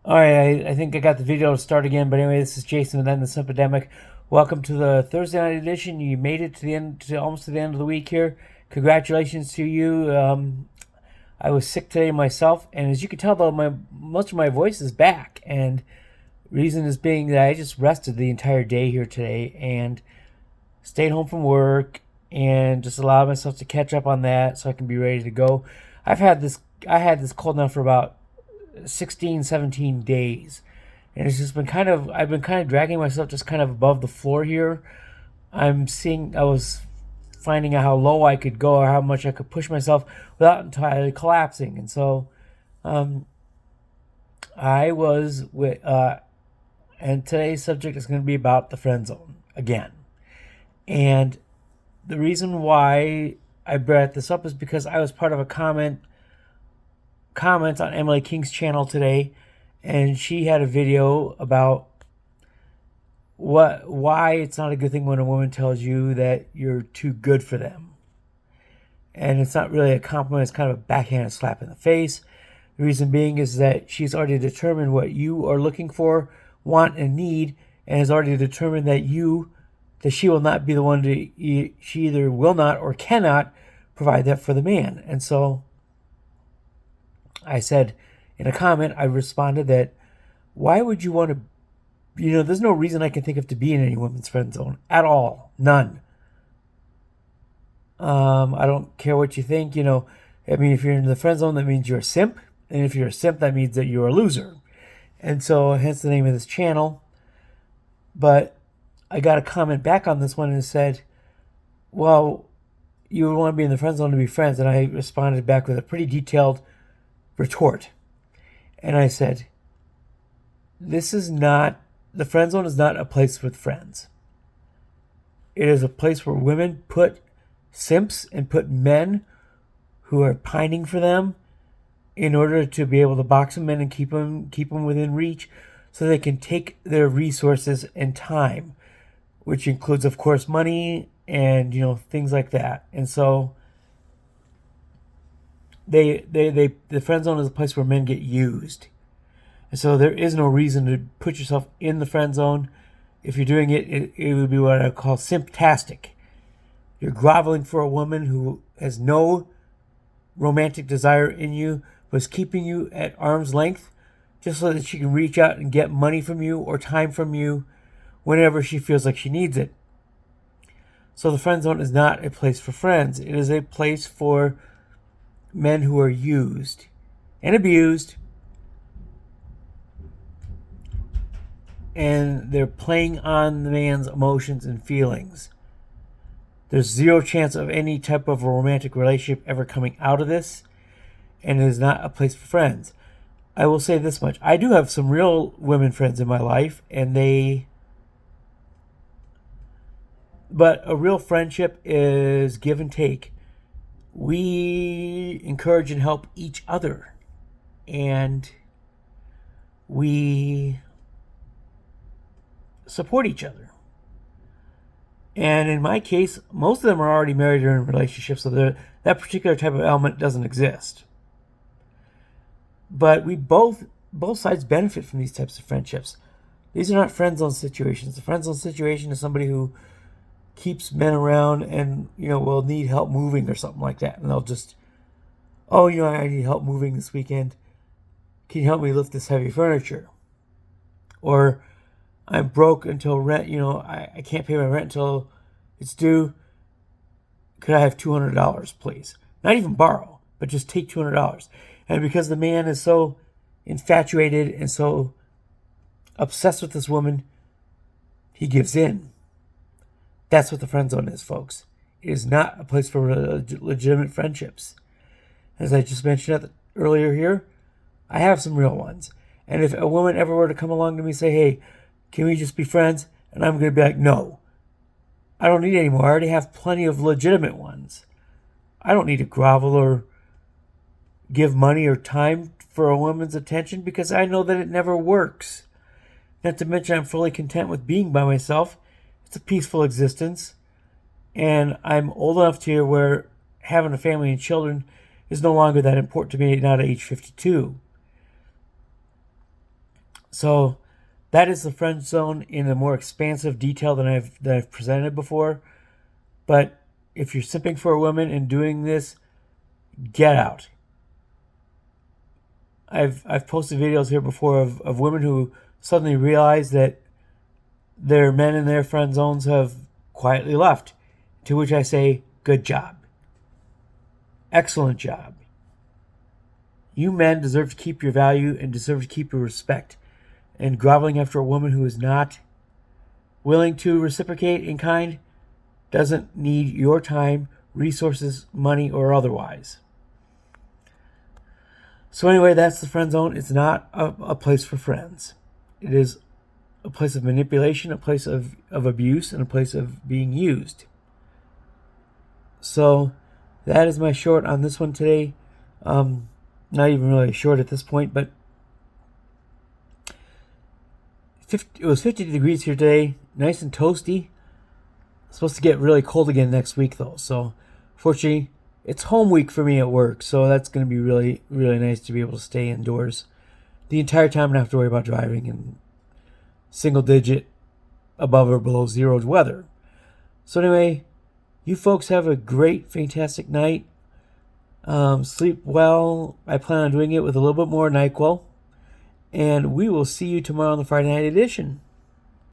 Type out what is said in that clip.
All right, I think I got the video to start again. But anyway, this is Jason and then the Simpademic. Welcome to the Thursday night edition. You made it to the end, to almost to the end of the week here. Congratulations to you. I was sick today myself, and as you can tell, though, my much of my voice is back, and reason is being that I just rested the entire day here today and stayed home from work and just allowed myself to catch up on that so I can be ready to go. I had this cold now for about 16, 17 days. And it's just been I've been kind of dragging myself just kind of above the floor here. I was finding out how low I could go or how much I could push myself without entirely collapsing. And so, um, I was with, and today's subject is going to be about the friend zone again. And the reason why I brought this up is because I was part of a comment on Emily King's channel today, and she had a video about why it's not a good thing when a woman tells you that you're too good for them. And it's not really a compliment, it's kind of a backhanded slap in the face. The reason being is that she's already determined what you are looking for, want, and need, and has already determined that she will not be the one she either will not or cannot provide that for the man. And so I said in a comment, I responded that why would you want to, there's no reason I can think of to be in any woman's friend zone at all. None. I don't care what you think, if you're in the friend zone, that means you're a simp. And if you're a simp, that means that you're a loser. And so hence the name of this channel. But I got a comment back on this one and said, well, you would want to be in the friend zone to be friends. And I responded back with a pretty detailed retort. And I said, the friend zone is not a place with friends. It is a place where women put simps and put men who are pining for them in order to be able to box them in and keep them within reach so they can take their resources and time, which includes, of course, money and, things like that. And so the friend zone is a place where men get used. And so there is no reason to put yourself in the friend zone. If you're doing it would be what I call simptastic. You're groveling for a woman who has no romantic desire in you, but is keeping you at arm's length just so that she can reach out and get money from you or time from you whenever she feels like she needs it. So the friend zone is not a place for friends. It is a place for men who are used and abused, and they're playing on the man's emotions and feelings. There's zero chance of any type of a romantic relationship ever coming out of this, and it is not a place for friends. I will say this much. I do have some real women friends in my life, but a real friendship is give and take. We encourage and help each other, and we support each other. And in my case, most of them are already married or in relationships, so that particular type of element doesn't exist. But we both sides benefit from these types of friendships. These are not friend zone situations. The friend zone situation is somebody who keeps men around and, will need help moving or something like that. And they'll just, I need help moving this weekend. Can you help me lift this heavy furniture? Or I'm broke until rent, I can't pay my rent until it's due. Could I have $200, please? Not even borrow, but just take $200. And because the man is so infatuated and so obsessed with this woman, he gives in. That's what the friend zone is, folks. It is not a place for legitimate friendships. As I just mentioned earlier here, I have some real ones. And if a woman ever were to come along to me and say, hey, can we just be friends? And I'm going to be like, no. I don't need any more. I already have plenty of legitimate ones. I don't need to grovel or give money or time for a woman's attention because I know that it never works. Not to mention I'm fully content with being by myself. It's a peaceful existence. And I'm old enough to where having a family and children is no longer that important to me, not at age 52. So that is the friend zone in a more expansive detail than I've presented before. But if you're simping for a woman and doing this, get out. I've posted videos here before of women who suddenly realize that their men in their friend zones have quietly left. To which I say, good job. Excellent job. You men deserve to keep your value and deserve to keep your respect. And groveling after a woman who is not willing to reciprocate in kind doesn't need your time, resources, money, or otherwise. So anyway, that's the friend zone. It's not a place for friends. It is a place of manipulation, a place of abuse, and a place of being used. So that is my short on this one today. Not even really short at this point, but it was 50 degrees here today, nice and toasty. It's supposed to get really cold again next week, though. So, fortunately, it's home week for me at work, so that's going to be really, really nice to be able to stay indoors the entire time and not have to worry about driving in single-digit above or below zero weather. So anyway, you folks have a great, fantastic night. Sleep well. I plan on doing it with a little bit more NyQuil. And we will see you tomorrow on the Friday night edition.